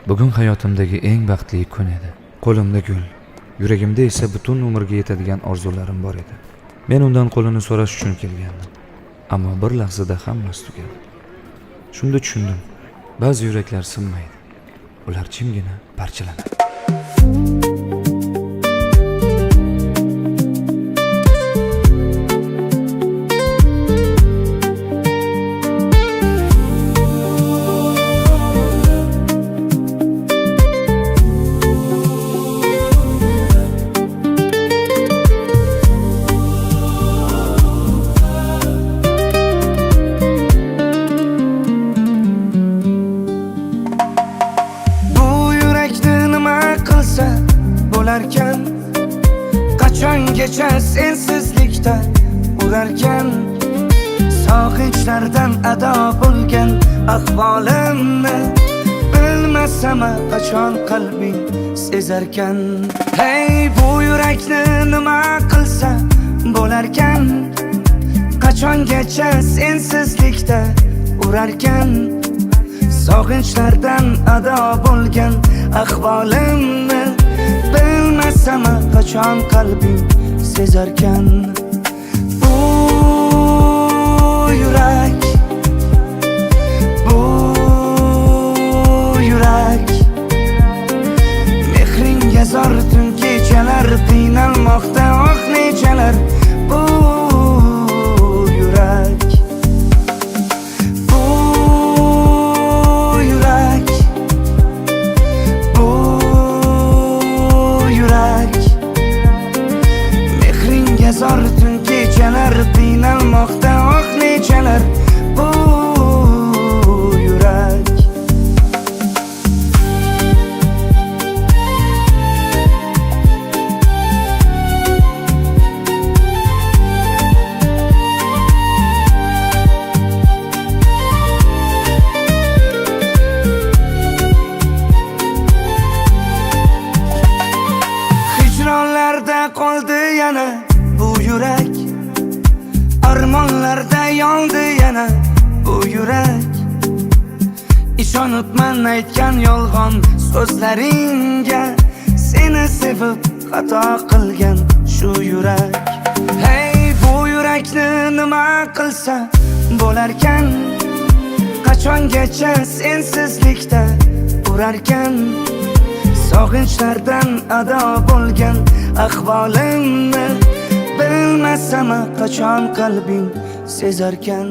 Bugun hayotimdagi eng baxtli kun edi. Qo'limda gul, yuragimda esa butun umrga yetadigan orzularim bor edi. Men undan qo'lini so'rash uchun kelgandim. Ammo bir lahzada hammasi tugadi. Shunda tushundim, ba'zi yuraklar sinmaydi. Ular jimgina parchalanadi. Bo'larkan qachongacha sensizlikda urarkan, sog'inchlardan ado bo'lgan ahvolimni bilmasam qachon qalbing sezarkan. Hey, bu yurakni nima qilsa bo'larkan, qachongacha sensizlikda urarkan, sog'inchlardan ado bo'lgan ahvolimni bilmasam qachon qalbing sezarkan. Bu yurak, bu yurak mehringga zor tun kechalar qiynalmoqda oh nechalar. Bu yurak, bu yurak, bu yurak mehringga zor tun kechalar qiynalmoqda oh nechalar. Bu yurak, hijronlarda qoldi yana bu yurak, armonlarda yondi yana bu yurak. Ishonibman aytgan yolg'on so'zlaringga, seni sevib xato qilgan shu yurak. Hey, bu yurakni nima qilsa bo'larkan, qachongacha sensizlikda urarkan, sog'inchlardan ado bo'lgan ahvolimni bilmasam qachon qalbing sezarkan.